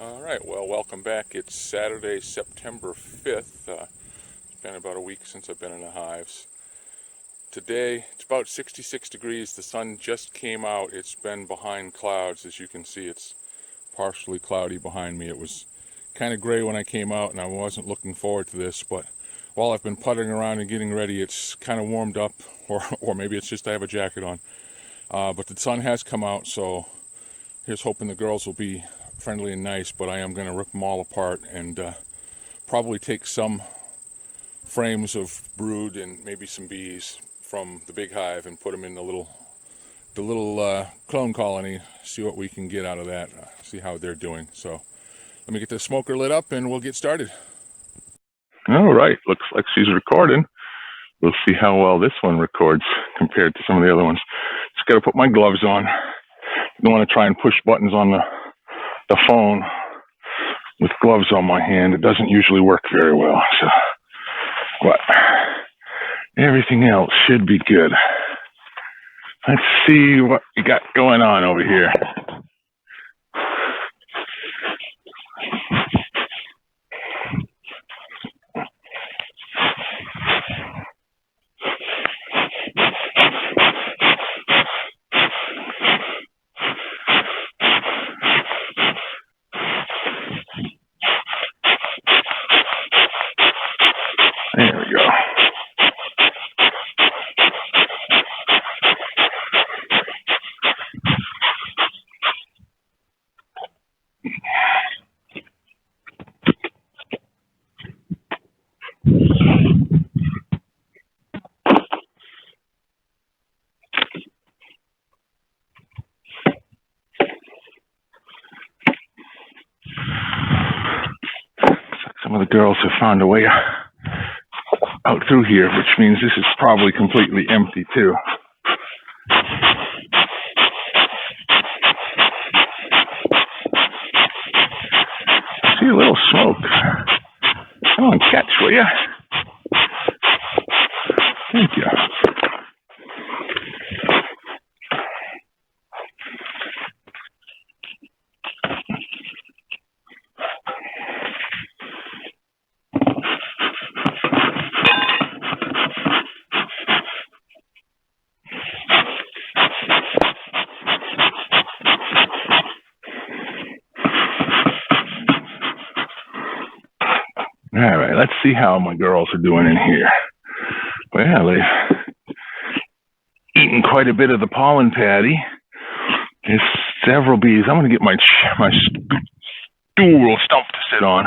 All right, well, welcome back. It's Saturday, September 5th. It's been about a week since I've been in the hives. Today, it's about 66 degrees. The sun just came out. It's been behind clouds. As you can see, it's partially cloudy behind me. It was kind of gray when I came out, and I wasn't looking forward to this, but while I've been puttering around and getting ready, it's kind of warmed up, or maybe it's just I have a jacket on. But the sun has come out, so here's hoping the girls will be friendly and nice, but I am going to rip them all apart and probably take some frames of brood and maybe some bees from the big hive and put them in the little clone colony, see what we can get out of that, see how they're doing. So let me get the smoker lit up and we'll get started. All right, looks like she's recording. We'll see how well this one records compared to some of the other ones. Just got to put my gloves on. I don't want to try and push buttons on the phone with gloves on my hand. It doesn't usually work very well. So, but everything else should be good. Let's see what we got going on over here. There we go. Some of the girls have found a way out through here, which means this is probably completely empty too. See a little smoke. Come on, catch, will ya? Thank you. All right, let's see how my girls are doing in here. Well, they've eaten quite a bit of the pollen patty. There's several bees. I'm going to get my stool stump to sit on.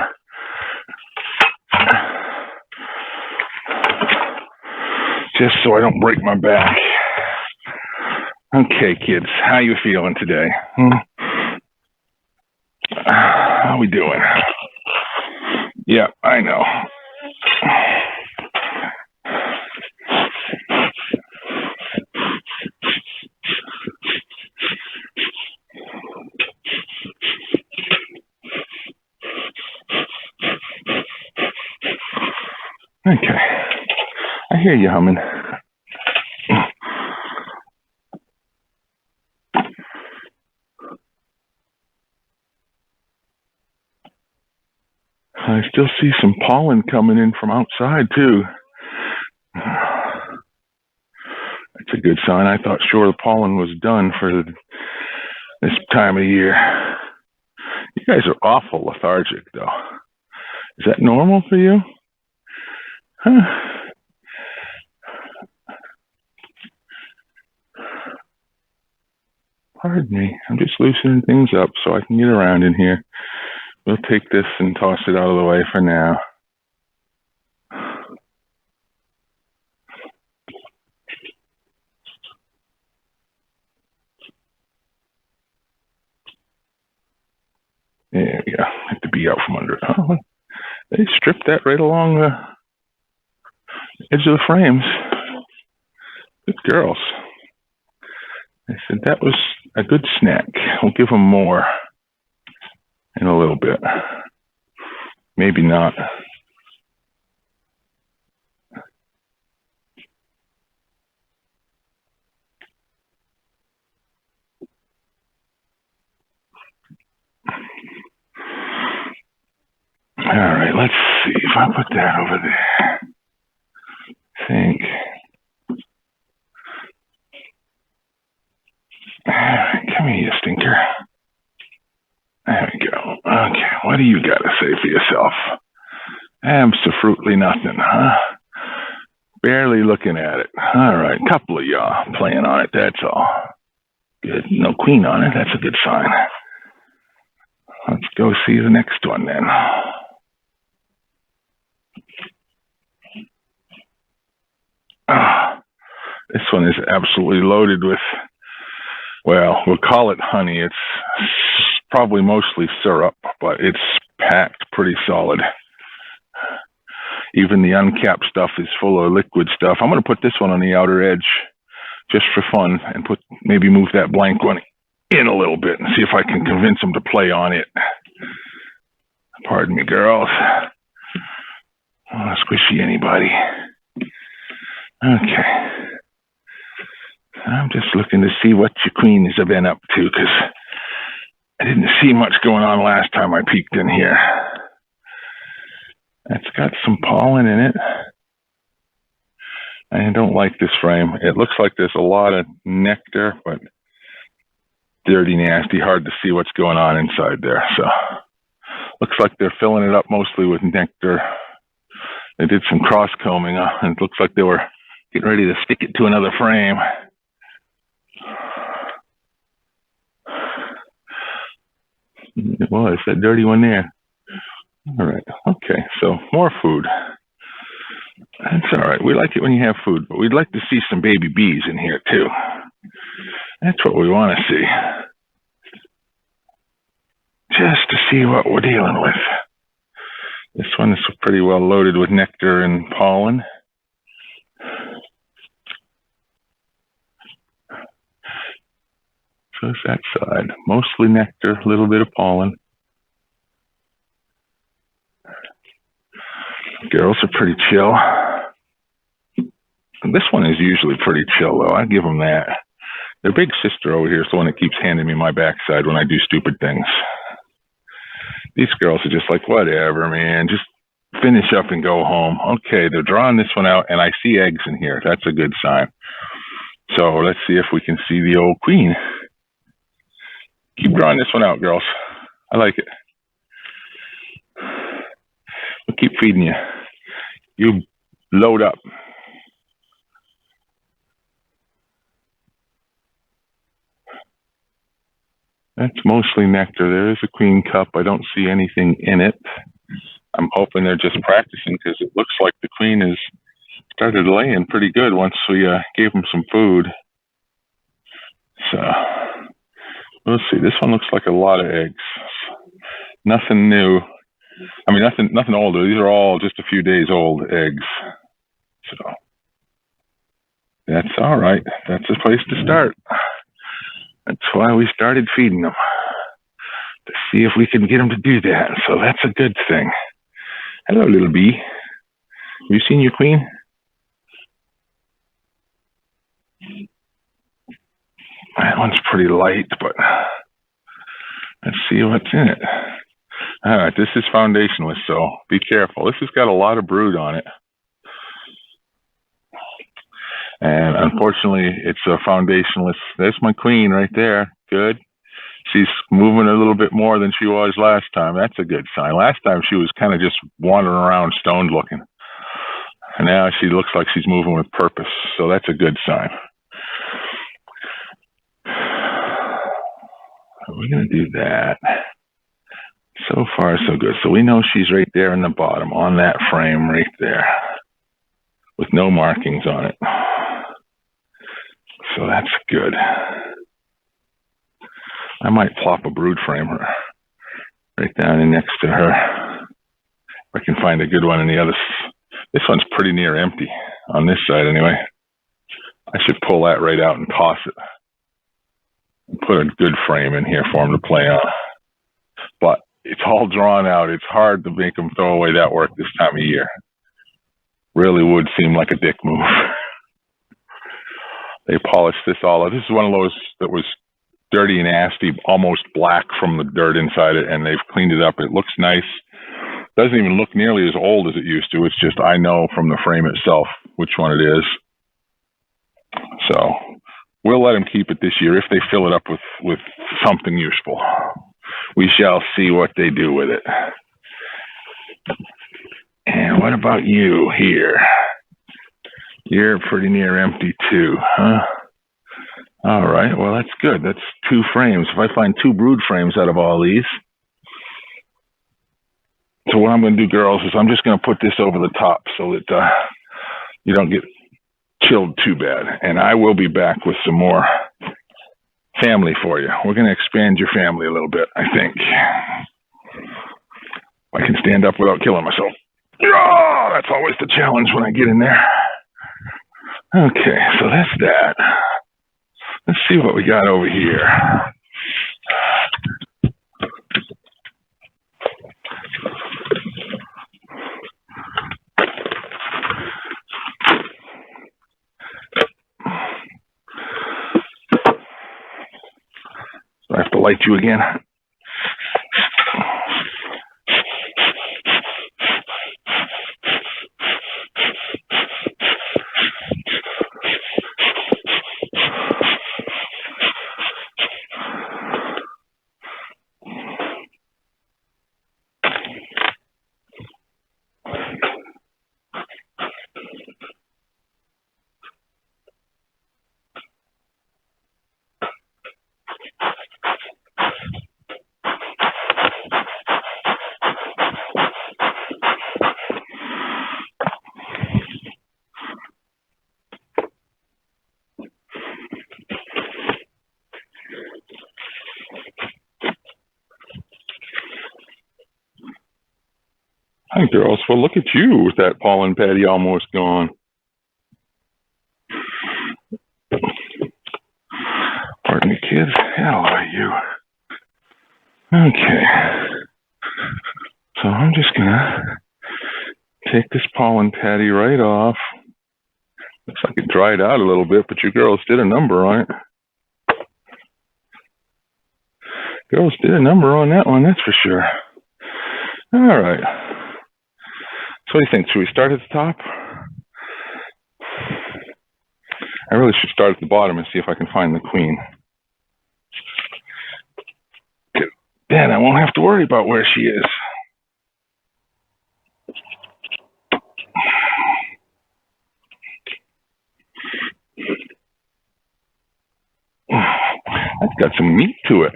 Just so I don't break my back. Okay, kids, how you feeling today? How we doing? Yeah, I know. Okay, I hear you humming. I still see some pollen coming in from outside too. That's a good sign. I thought sure the pollen was done for this time of year. You guys are awful lethargic though. Is that normal for you? Huh. Pardon me. I'm just loosening things up so I can get around in here. We'll take this and toss it out of the way for now. There we go. Get the bee out from under it. Oh, they stripped that right along the edge of the frames. Good girls. I said that was a good snack. We'll give them more in a little bit. Maybe not. right, let's see if I put that over there. Think. Come here, you stinker. There we go. Okay, what do you got to say for yourself? Absolutely nothing, huh? Barely looking at it. All right, couple of y'all playing on it, that's all. Good. No queen on it, that's a good sign. Let's go see the next one then. This one is absolutely loaded with, well, we'll call it honey. It's probably mostly syrup, but it's packed pretty solid. Even the uncapped stuff is full of liquid stuff. I'm going to put this one on the outer edge just for fun and maybe move that blank one in a little bit and see if I can convince them to play on it. Pardon me, girls. Oh, squishy anybody. Okay. I'm just looking to see what your queens have been up to, because I didn't see much going on last time I peeked in here. It's got some pollen in it. I don't like this frame. It looks like there's a lot of nectar, but dirty, nasty, hard to see what's going on inside there. So looks like they're filling it up mostly with nectar. They did some cross combing, and it looks like they were getting ready to stick it to another frame. It was that dirty one there. All right. Okay. So more food. That's all right. We like it when you have food, but we'd like to see some baby bees in here too. That's what we want to see. Just to see what we're dealing with. This one is pretty well loaded with nectar and pollen. So it's that side. Mostly nectar, a little bit of pollen. Girls are pretty chill. This one is usually pretty chill, though. I give them that. Their big sister over here is the one that keeps handing me my backside when I do stupid things. These girls are just like, whatever, man. Just finish up and go home. Okay, they're drawing this one out, and I see eggs in here. That's a good sign. So let's see if we can see the old queen. Keep drawing this one out, girls. I like it. We'll keep feeding you. You load up. That's mostly nectar. There is a queen cup. I don't see anything in it. I'm hoping they're just practicing, because it looks like the queen has started laying pretty good once we gave them some food. So let's see. This one looks like a lot of eggs. Nothing new. I mean, nothing older. These are all just a few days old eggs. So that's all right. That's a place to start. That's why we started feeding them, to see if we can get them to do that. So that's a good thing. Hello, little bee. Have you seen your queen? That one's pretty light, but let's see what's in it. All right, this is foundationless, so be careful. This has got a lot of brood on it. And unfortunately, it's a foundationless. There's my queen right there. Good. She's moving a little bit more than she was last time. That's a good sign. Last time she was kind of just wandering around stoned looking. And now she looks like she's moving with purpose. So that's a good sign. We're going to do that. So far, so good. So we know she's right there in the bottom on that frame right there with no markings on it. So that's good. I might plop a brood frame right down in next to her. If I can find a good one in the other. This one's pretty near empty on this side anyway. I should pull that right out and toss it. Put a good frame in here for them to play on. But it's all drawn out. It's hard to make them throw away that work this time of year. Really would seem like a dick move. They polished this all out. This is one of those that was dirty and nasty, almost black from the dirt inside it, and they've cleaned it up. It looks nice. Doesn't even look nearly as old as it used to. It's just I know from the frame itself which one it is. So we'll let them keep it this year if they fill it up with something useful. We shall see what they do with it. And what about you here? You're pretty near empty too, huh? All right, well, that's good. That's 2 frames. If I find 2 brood frames out of all these. So what I'm going to do, girls, is I'm just going to put this over the top so that you don't get chilled too bad. And I will be back with some more family for you. We're going to expand your family a little bit, I think. I can stand up without killing myself. Oh, that's always the challenge when I get in there. Okay, so that's that. Let's see what we got over here. Do I have to light you again? Hi, girls. Well, look at you with that pollen patty almost gone. Pardon me, kids. How are you? Okay. So I'm just going to take this pollen patty right off. Looks like it dried out a little bit, but you girls did a number on it. Girls did a number on that one, that's for sure. All right. So what do you think? Should we start at the top? I really should start at the bottom and see if I can find the queen. Then I won't have to worry about where she is. That's got some meat to it.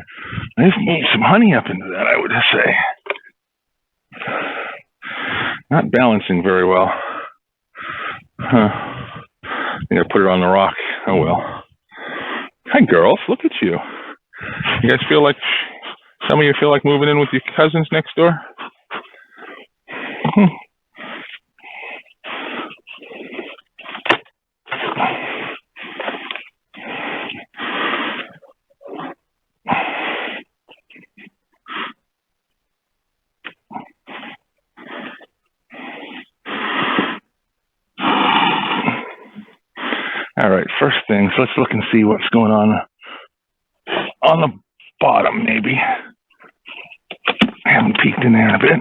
I've made some honey up into that, I would say. Not balancing very well. Huh. I think I put it on the rock. Oh well. Hi, girls. Look at you. You guys feel like, some of you feel like moving in with your cousins next door? All right, first things, let's look and see what's going on the bottom, maybe. I haven't peeked in there in a bit.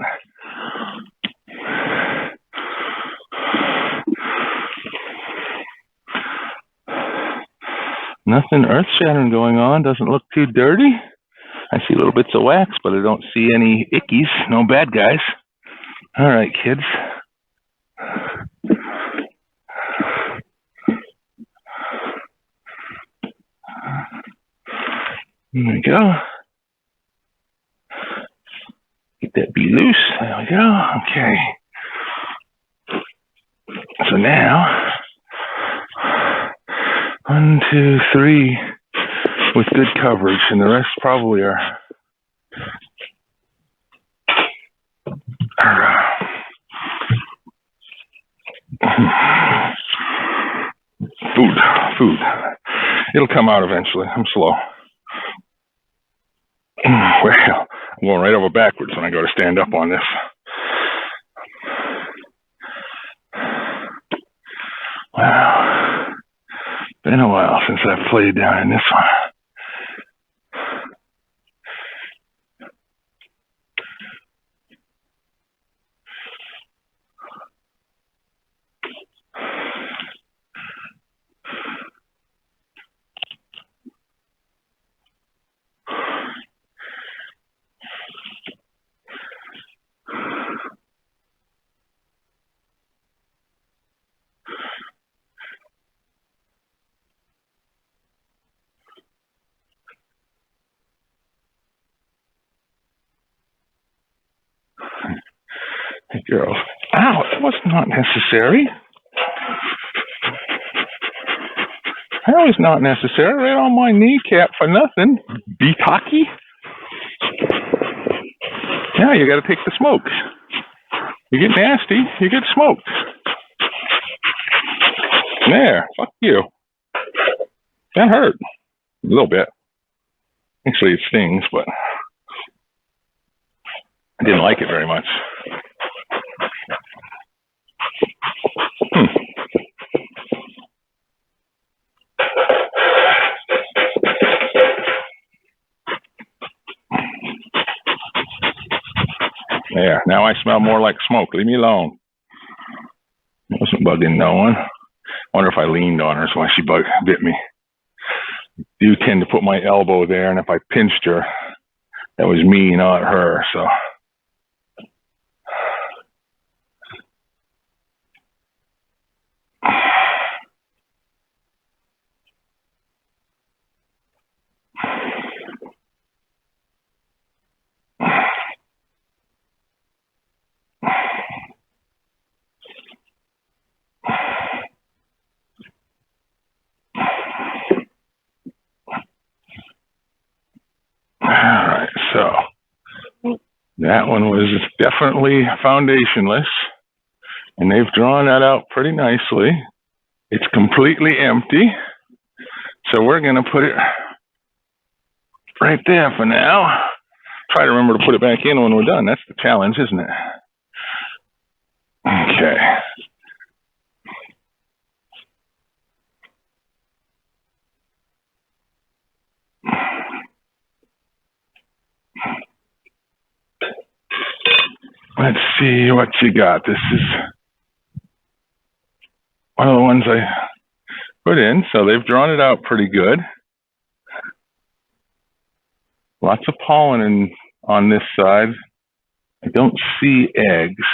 Nothing earth-shattering going on. Doesn't look too dirty. I see little bits of wax, but I don't see any ickies. No bad guys. All right, kids. There we go. Get that bee loose. There we go. Okay. So now, 1, 2, 3 with good coverage, and the rest probably are food. It'll come out eventually. I'm slow. Well, I'm going right over backwards when I go to stand up on this. Wow. Been a while since I've played down in this one. Girls. Ow, that was not necessary. That was not necessary. Right on my kneecap for nothing. Beetaki. Yeah, you got to take the smokes. You get nasty, you get smoked. There, fuck you. That hurt. A little bit. Actually, it stings, but I didn't like it very much. There, now I smell more like smoke. Leave me alone. I wasn't bugging no one. Wonder if I leaned on her, so why she bit me. You tend to put my elbow there, and if I pinched her, that was me, not her, so. Alright, so that one was definitely foundationless, and they've drawn that out pretty nicely. It's completely empty, so we're going to put it right there for now. Try to remember to put it back in when we're done. That's the challenge, isn't it? Okay. Let's see what you got. This is one of the ones I put in, so they've drawn it out pretty good. Lots of pollen on this side. I don't see eggs,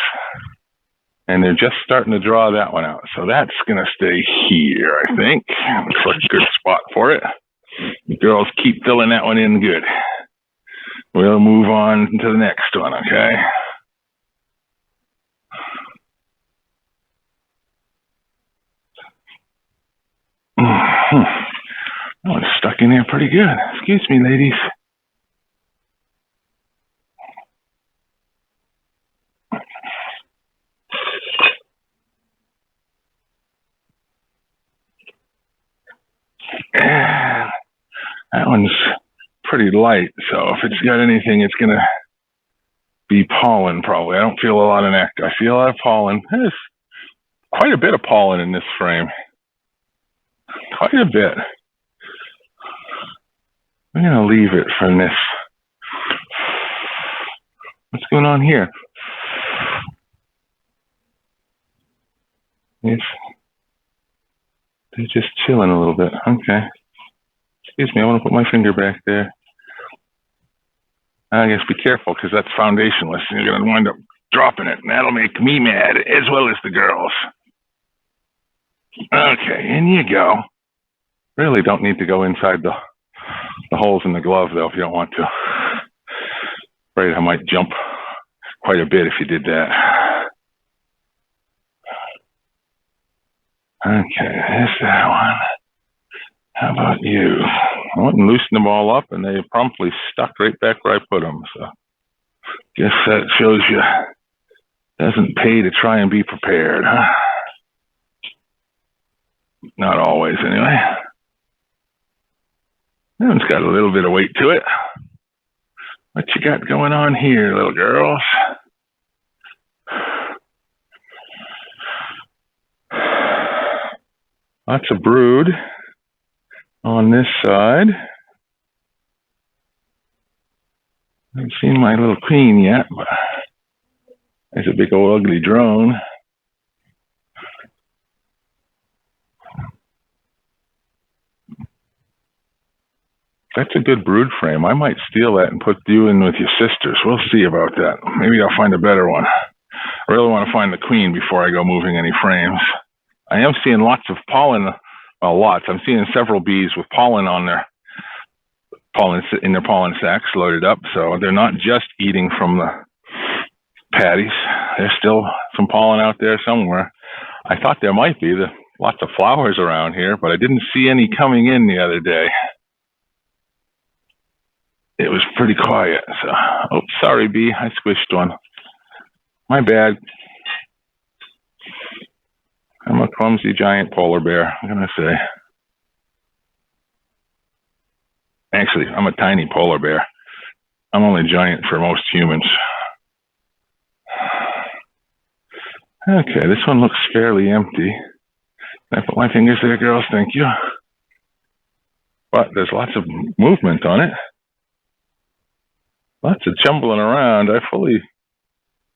and they're just starting to draw that one out. So that's going to stay here, I think. Looks like a good spot for it. The girls keep filling that one in good. We'll move on to the next one, okay? That one's stuck in there pretty good. Excuse me, ladies. And that one's pretty light, so if it's got anything, it's going to be pollen probably. I don't feel a lot of nectar. I feel a lot of pollen. There's quite a bit of pollen in this frame. Quite a bit. I'm going to leave it from this. What's going on here? They're just chilling a little bit. Okay. Excuse me, I want to put my finger back there. I guess be careful, because that's foundationless, and you're going to wind up dropping it, and that'll make me mad, as well as the girls. Okay, in you go. Really don't need to go inside the holes in the glove, though, if you don't want to. Afraid I might jump quite a bit if you did that. Okay, there's that one. How about you? I went and loosened them all up, and they promptly stuck right back where I put them. So, guess that shows you doesn't pay to try and be prepared, huh? Not always, anyway. That one's got a little bit of weight to it. What you got going on here, little girls? Lots of brood on this side. I haven't seen my little queen yet, but there's a big old ugly drone. That's a good brood frame. I might steal that and put you in with your sisters. We'll see about that. Maybe I'll find a better one. I really want to find the queen before I go moving any frames. I am seeing lots of pollen. Well, lots. I'm seeing several bees with pollen on their pollen sacs loaded up, so they're not just eating from the patties. there's still some pollen out there somewhere. I thought there might be. Lots of flowers around here, but I didn't see any coming in the other day. It was pretty quiet. So, oh, sorry, bee. I squished one. My bad. I'm a clumsy giant polar bear, I'm going to say. Actually, I'm a tiny polar bear. I'm only giant for most humans. Okay, this one looks fairly empty. Can I put my fingers there, girls? Thank you. But there's lots of movement on it. Lots of jumbling around. I fully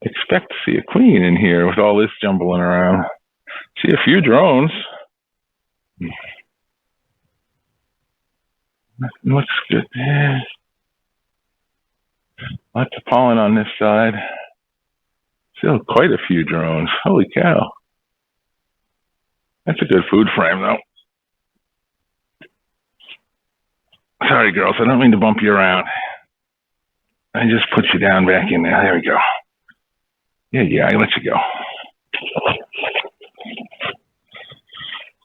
expect to see a queen in here with all this jumbling around. See a few drones. Looks good. Yeah. Lots of pollen on this side. Still quite a few drones. Holy cow. That's a good food frame, though. Sorry, girls. I don't mean to bump you around. I just put you down back in there. There we go. Yeah, I let you go.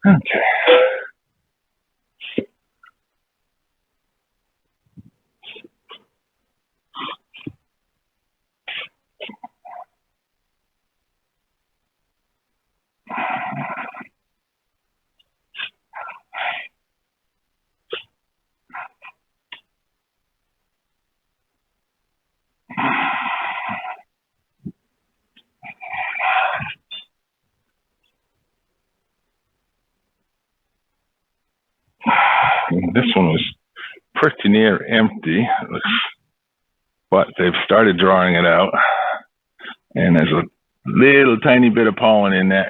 Okay. This one was pretty near empty, but they've started drawing it out, and there's a little tiny bit of pollen in that.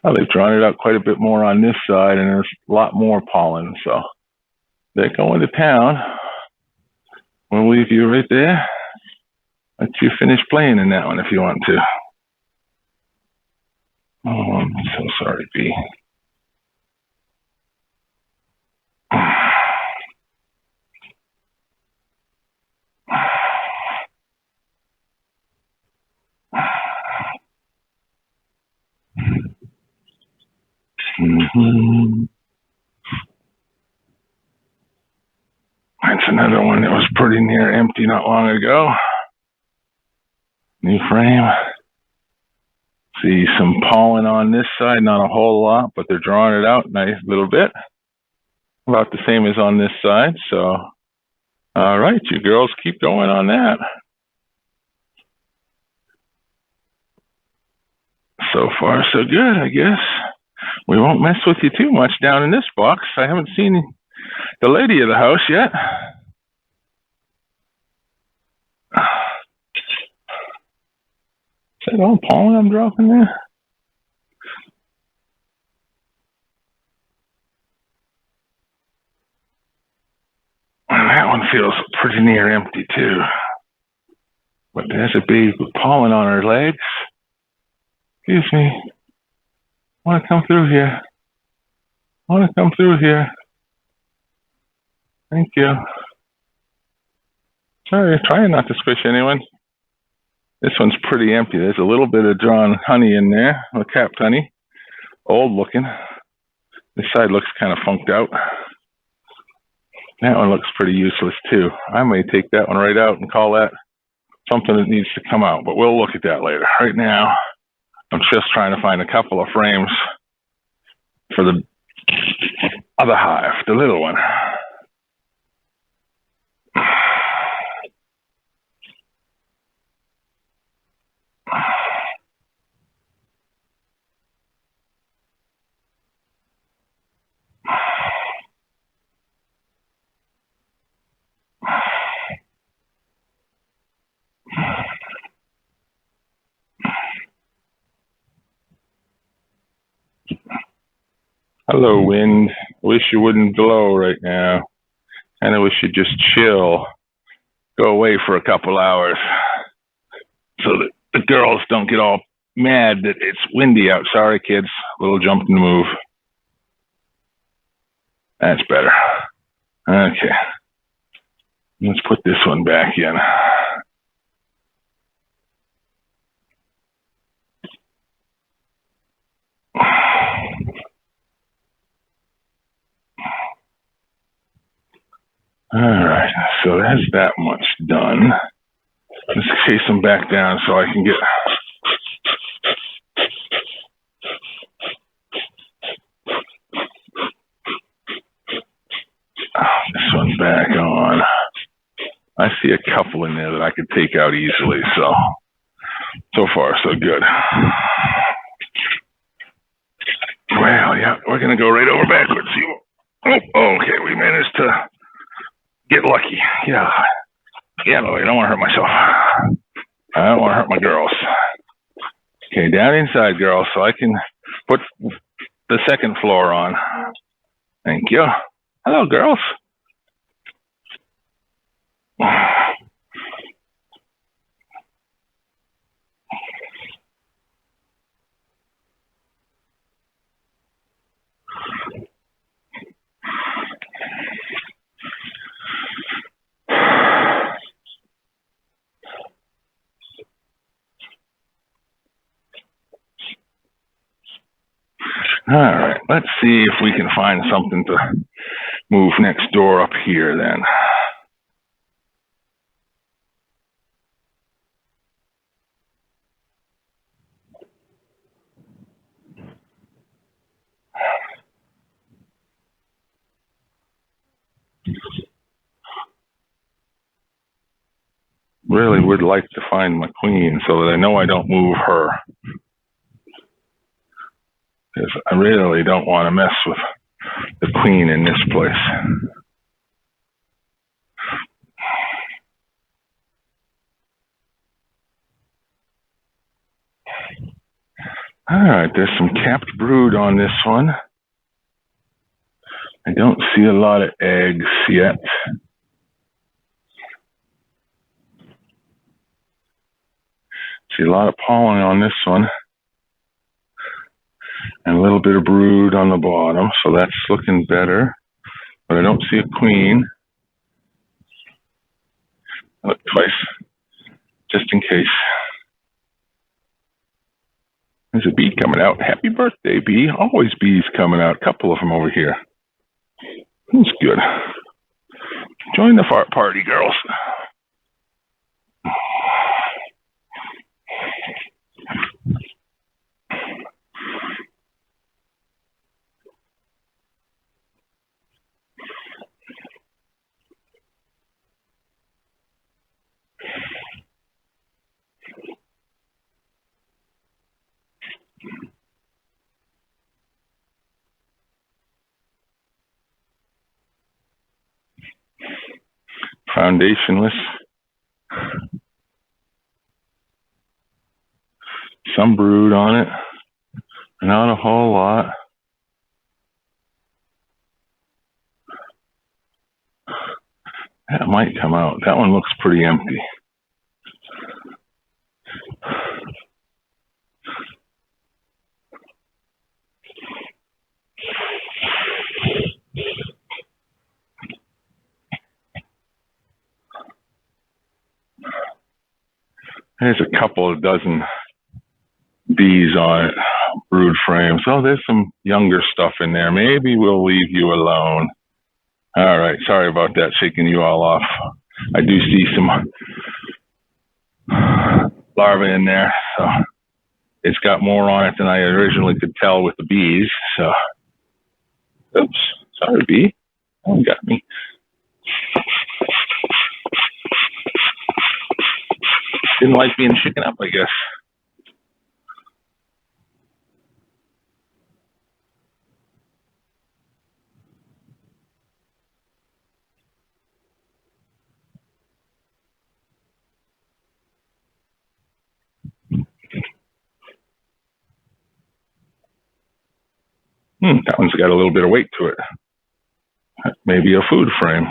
Oh, they've drawn it out quite a bit more on this side, and there's a lot more pollen, so they're going to town. We'll leave you right there. Let you finish playing in that one if you want to. Oh, I'm so sorry, Bee. That's another one that was pretty near empty not long ago. New frame. See some pollen on this side, not a whole lot, but they're drawing it out nice little bit. About the same as on this side, so all right, you girls keep going on that. So far, so good, I guess. We won't mess with you too much down in this box. I haven't seen the lady of the house yet. Is that all pollen I'm dropping there? And that one feels pretty near empty too. But there's a bee with pollen on her legs. Excuse me. Want to come through here? Want to come through here? Thank you. Sorry, trying not to squish anyone. This one's pretty empty. There's a little bit of drawn honey in there, or capped honey. Old looking. This side looks kind of funked out. That one looks pretty useless too. I may take that one right out and call that something that needs to come out, but we'll look at that later. Right now, I'm just trying to find a couple of frames for the other hive, the little one. Hello, wind. Wish you wouldn't blow right now. Kind of wish you'd just chill. Go away for a couple hours so that the girls don't get all mad that it's windy out. Sorry, kids. A little jump and move. That's better. Okay. Let's put this one back in. All right, so that's that much done. Let's chase them back down so I can get. This one back on. I see a couple in there that I could take out easily, so far so good. Well, yeah, we're gonna go right over backwards. Oh, okay, we managed to get lucky. Yeah, no, I don't want to hurt myself. I don't want to hurt my girls. Okay, down inside, girls, so I can put the second floor on. Thank you. Hello, girls. All right, let's see if we can find something to move next door up here then. Really would like to find my queen so that I know I don't move her. Because I really don't want to mess with the queen in this place. All right, there's some capped brood on this one. I don't see a lot of eggs yet. See a lot of pollen on this one. And a little bit of brood on the bottom, so that's looking better. But I don't see a queen. Look twice, just in case. There's a bee coming out. Happy birthday, bee. Always bees coming out. A couple of them over here. That's good. Join the fart party, girls. Foundationless. Some brood on it. Not a whole lot. That might come out. That one looks pretty empty. There's a couple of dozen bees on it, brood frames. Oh, there's some younger stuff in there. Maybe we'll leave you alone. All right, sorry about that, shaking you all off. I do see some larvae in there, so it's got more on it than I originally could tell with the bees. So, oops, sorry, bee. That one got me. Didn't like being shaken up, I guess. That one's got a little bit of weight to it. Maybe a food frame.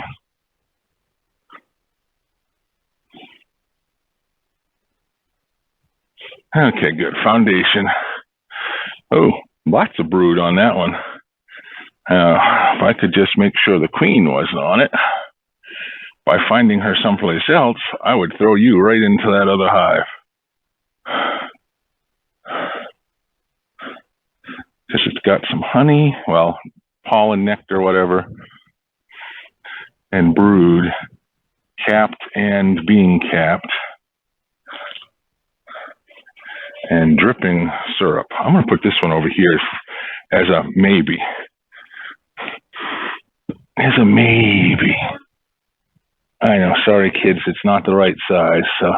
Okay, good. Foundation. Oh, lots of brood on that one. If I could just make sure the queen wasn't on it, by finding her someplace else, I would throw you right into that other hive. Because it's got some honey, well, pollen, nectar, whatever. and brood, capped and being capped, and dripping syrup. I'm going to put this one over here as a maybe. As a maybe. I know, sorry kids, it's not the right size, so.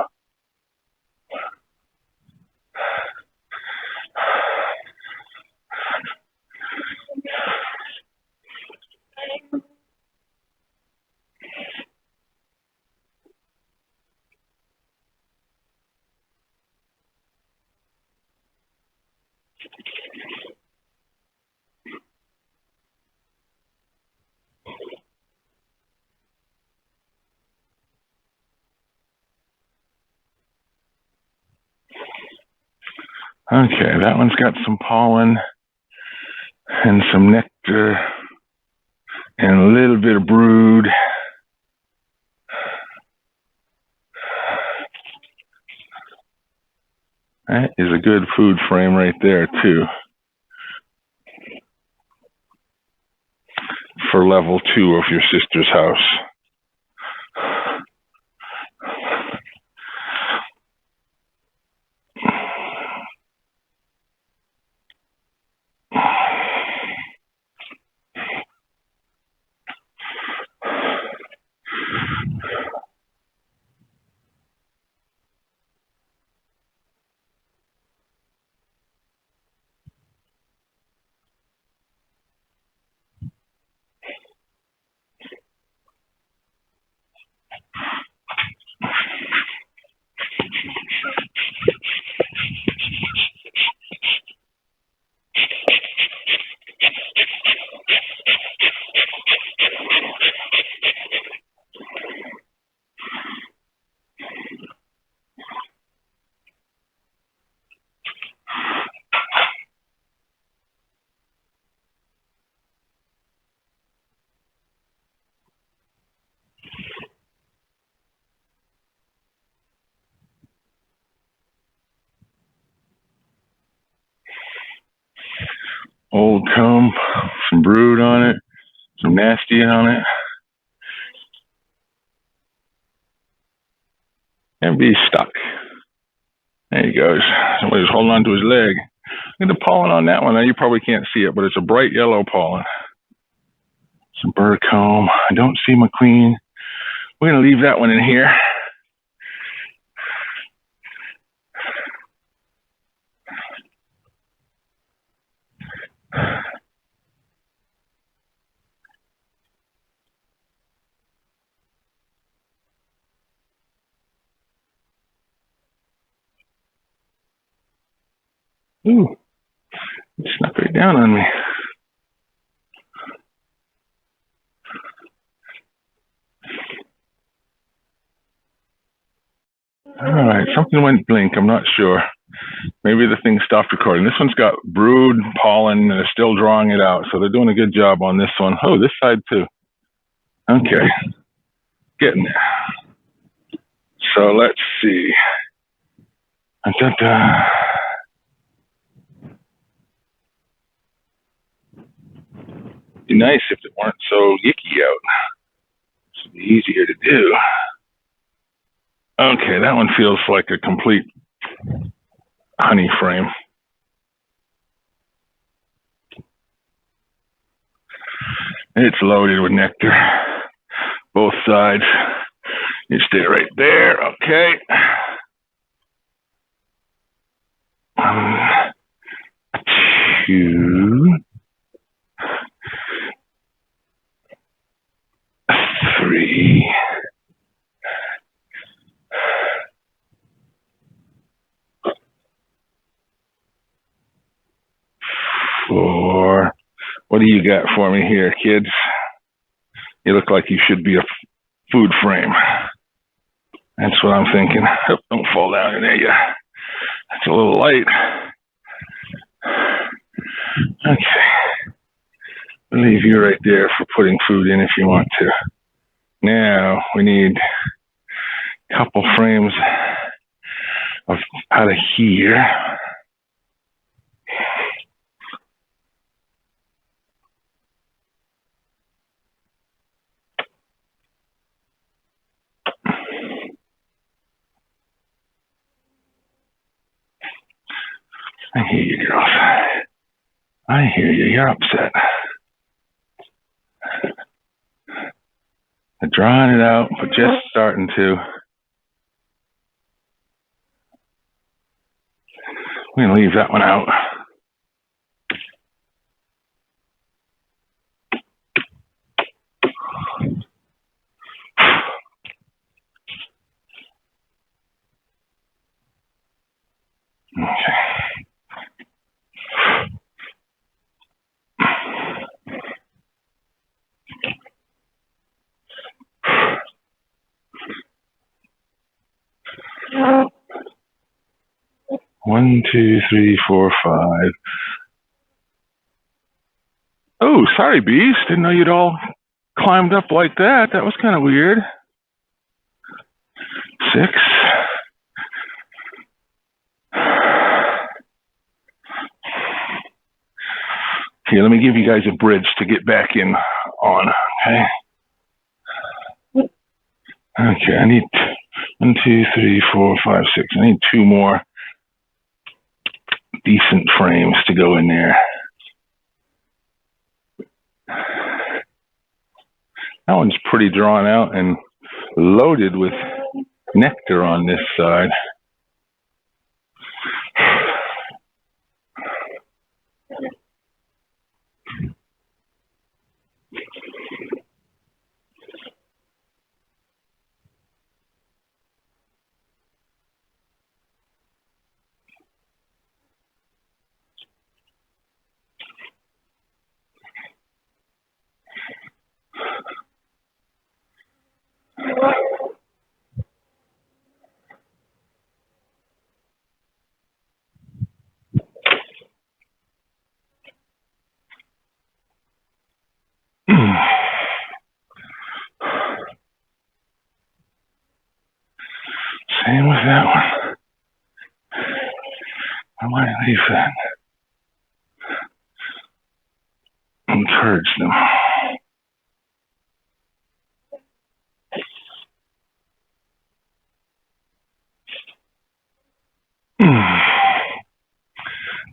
Okay, that one's got some pollen and some nectar and a little bit of brood. That is a good food frame right there, too, for level 2 of your sister's house. Old comb, some brood on it, some nasty on it. And be stuck. There he goes. Somebody's holding on to his leg. Look at the pollen on that one. Now you probably can't see it, but it's a bright yellow pollen. Some bird comb. I don't see my queen. We're going to leave that one in here. Ooh, it snuck right down on me. All right, something went blink. I'm not sure. Maybe the thing stopped recording. This one's got brood, pollen, and they're still drawing it out. So they're doing a good job on this one. Oh, this side too. Okay, getting there. So let's see. Da-da-da. Be nice if it weren't so yicky out. It'd be easier to do. Okay, that one feels like a complete honey frame. It's loaded with nectar, both sides. You stay right there, okay. 1, 2, 3. 4. What do you got for me here, kids? You look like you should be a food frame. That's what I'm thinking. Oh, don't fall down in there, yeah. It's a little light. Okay. I'll leave you right there for putting food in if you want to. Now we need a couple frames of out of here. I hear you, girls. I hear you. You're upset. They're drawing it out, but just starting to. We're going to leave that one out. Okay. One, two, three, four, five. Oh, sorry, bees. Didn't know you'd all climbed up like that. That was kind of weird. 6. Here, let me give you guys a bridge to get back in on, okay? Okay, I need 1, 2, 3, 4, 5, 6. I need 2 more decent frames to go in there. That one's pretty drawn out and loaded with nectar on this side. Same with that one. I might leave that. Encourage them.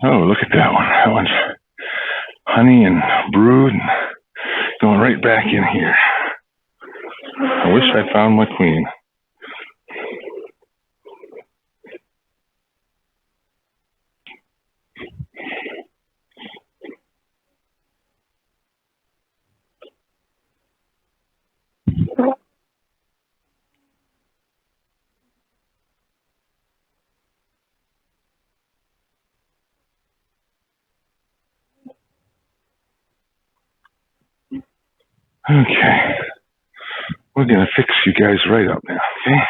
Oh, look at that one. That one's honey and brood and going right back in here. I wish I found my queen. Okay. We're going to fix you guys right up now, okay?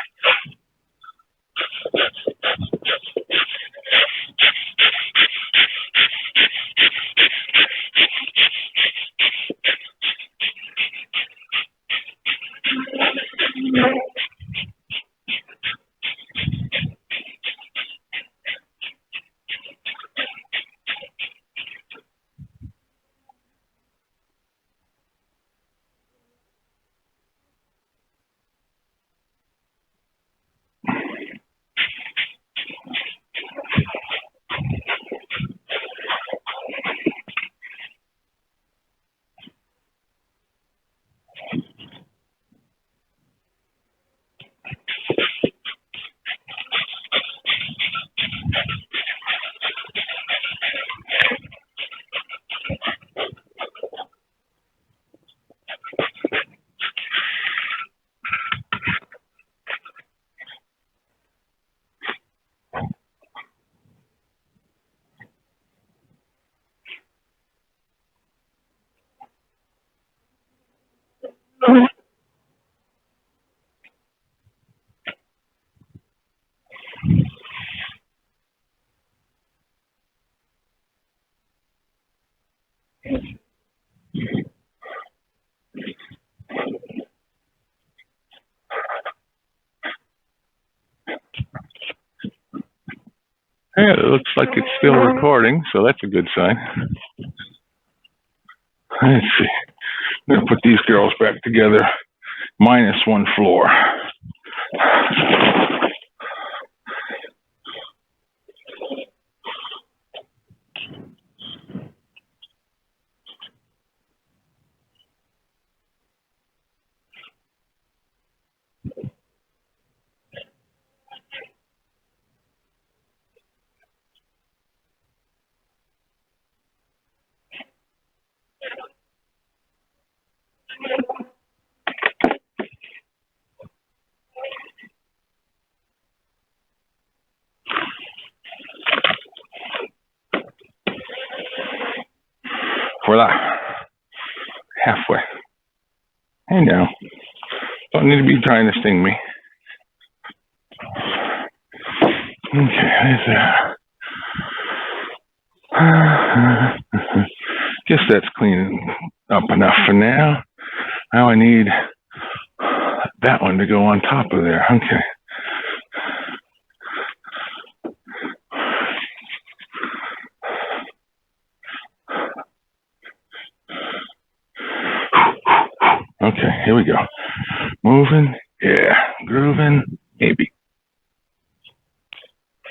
Yeah, it looks like it's still recording, so that's a good sign. Let's see. I'm going to put these girls back together, minus 1 floor. Voilà. Halfway. Hey now. Don't need to be trying to sting me. Okay, there's that. Guess that's cleaning up enough for now. Now I need that one to go on top of there. Okay. Okay, here we go. Moving, yeah. Grooving, maybe.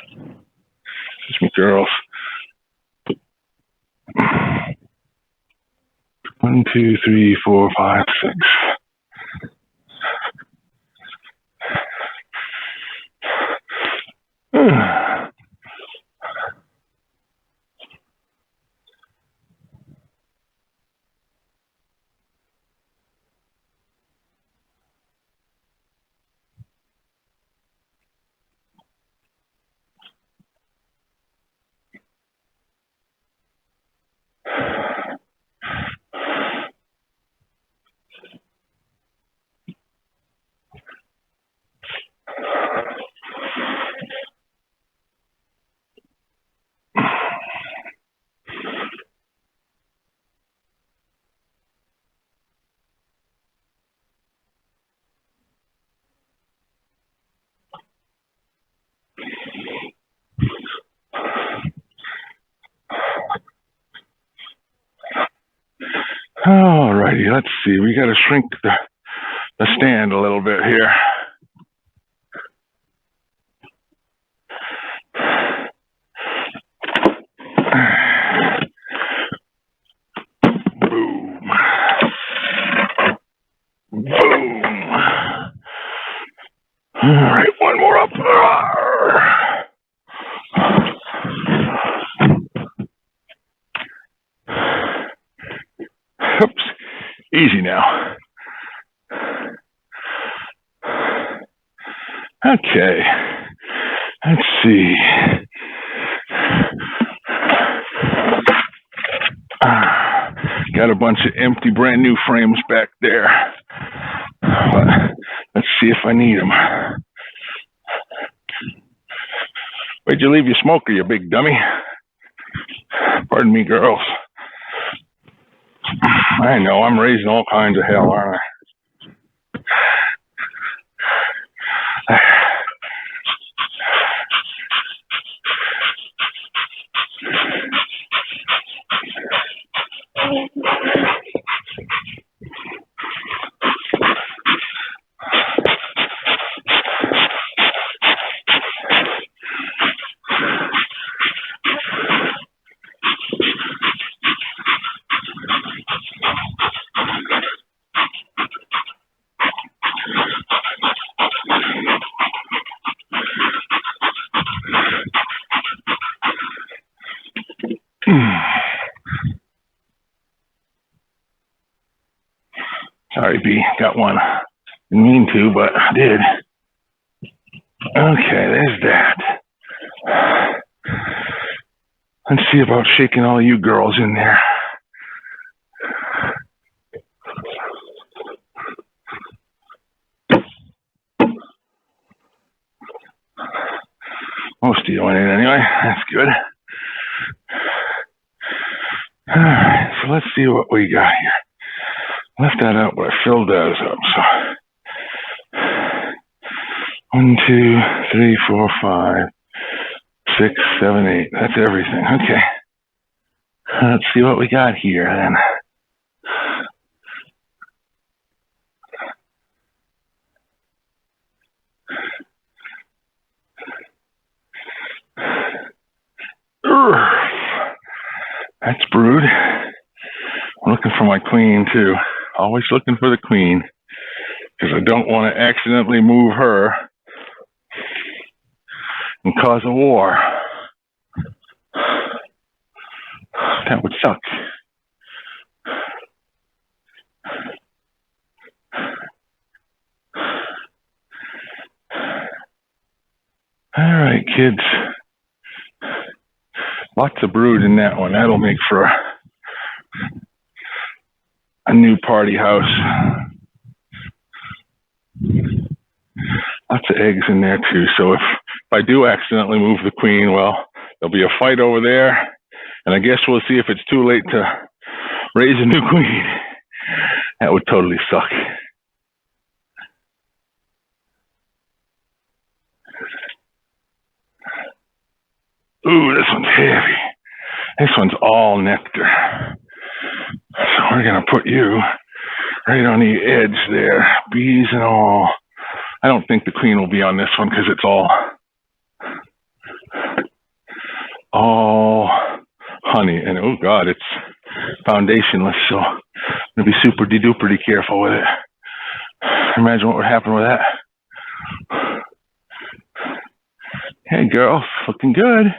Excuse me, girls. 1, 2, 3, 4, 5, 6. Alrighty, let's see. We got to shrink the stand a little bit here. Boom. Boom. All right, one more up. Oops. Easy now. Okay. Let's see. Got a bunch of empty brand new frames back there. But let's see if I need them. Where'd you leave your smoker, you big dummy? Pardon me, girls. I know, I'm raising all kinds of hell, aren't I? Sorry, B. Got one. Didn't mean to, but I did. Okay, there's that. Let's see about shaking all you girls in there. Most of you went in anyway. That's good. All right, so let's see what we got here. Left that out, but I filled those up. So 1, 2, 3, 4, 5, 6, 7, 8. That's everything. Okay. Let's see what we got here then. That's brood. I'm looking for my queen too. Always looking for the queen because I don't want to accidentally move her and cause a war. That would suck. All right, kids. Lots of brood in that one. That'll make for a new party house. Lots of eggs in there too. So if I do accidentally move the queen, well, there'll be a fight over there. And I guess we'll see if it's too late to raise a new queen. That would totally suck. Ooh, this one's heavy. This one's all nectar. So we're going to put you right on the edge there. Bees and all. I don't think the queen will be on this one because it's all honey. And oh God, it's foundationless. So I'm going to be super de-duper careful with it. Imagine what would happen with that. Hey girl, looking good.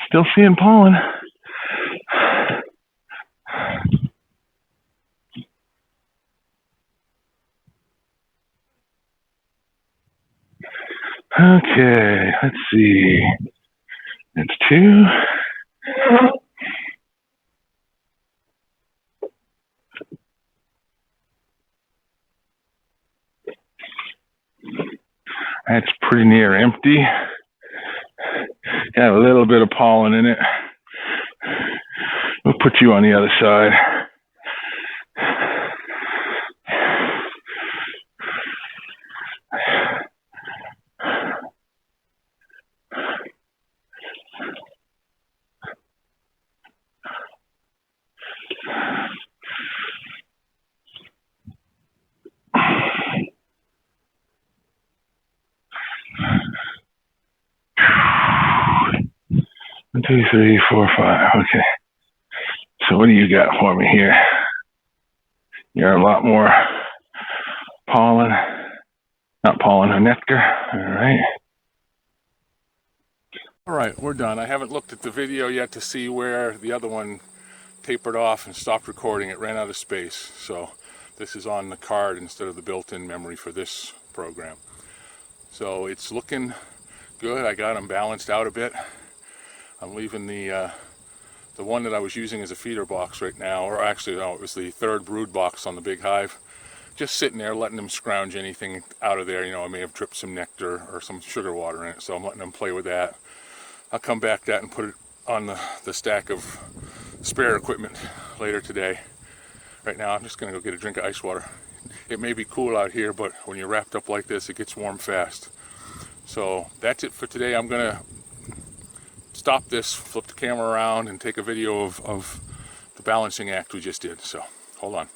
Still seeing pollen. Okay, let's see. It's 2. That's pretty near empty. Got a little bit of pollen in it. We'll put you on the other side. One, 2, 3, 4, 5. Okay. So what do you got for me here? You're a lot more pollen. Not pollen, or nectar. All right. All right, we're done. I haven't looked at the video yet to see where the other one tapered off and stopped recording. It ran out of space. So this is on the card instead of the built-in memory for this program. So it's looking good. I got them balanced out a bit. I'm leaving the one that I was using as a feeder box right now, or actually no, it was the third brood box on the big hive, just sitting there letting them scrounge anything out of there. You know, I may have dripped some nectar or some sugar water in it, so I'm letting them play with that. I'll come back that and put it on the stack of spare equipment later today. Right now I'm just going to go get a drink of ice water. It may be cool out here, but when you're wrapped up like this, it gets warm fast. So that's it for today. I'm going to stop this, flip the camera around, and take a video of the balancing act we just did. So hold on.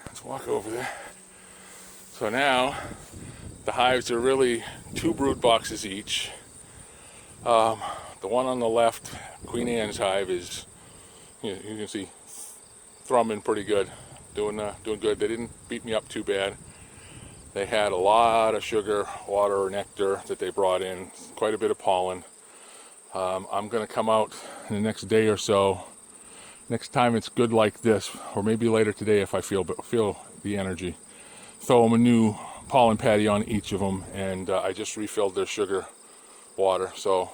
Let's walk over there. So now the hives are really 2 brood boxes each. The one on the left, Queen Anne's hive, is, you can see, thrumming pretty good, doing good. They didn't beat me up too bad. They had a lot of sugar, water, or nectar that they brought in, quite a bit of pollen. I'm going to come out in the next day or so. Next time it's good like this, or maybe later today if I feel the energy. Throw them a new pollen patty on each of them, and I just refilled their sugar water, so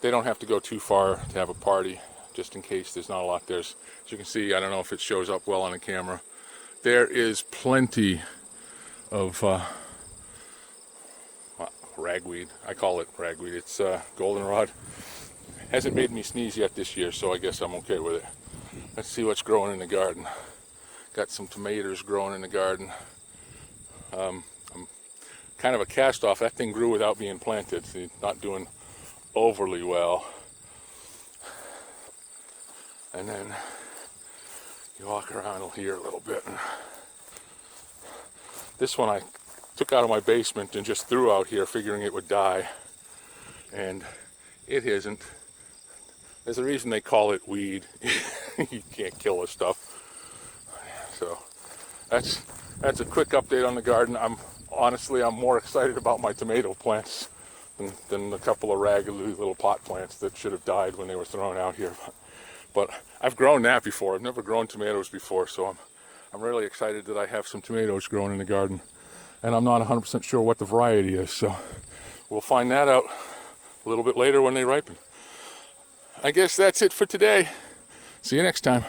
they don't have to go too far to have a party, just in case there's not a lot. As you can see, I don't know if it shows up well on the camera, there is plenty of ragweed. I call it ragweed. It's goldenrod. Hasn't made me sneeze yet this year, so I guess I'm okay with it. Let's see what's growing in the garden. Got some tomatoes growing in the garden. I'm kind of a cast off. That thing grew without being planted. So not doing overly well. And then you walk around here a little bit. This one I took out of my basement and just threw out here figuring it would die. And it isn't. There's a reason they call it weed. You can't kill this stuff. So that's a quick update on the garden. Honestly, I'm more excited about my tomato plants than a couple of raggedy little pot plants that should have died when they were thrown out here. But I've grown that before. I've never grown tomatoes before, so I'm really excited that I have some tomatoes growing in the garden. And I'm not 100% sure what the variety is, so we'll find that out a little bit later when they ripen. I guess that's it for today. See you next time.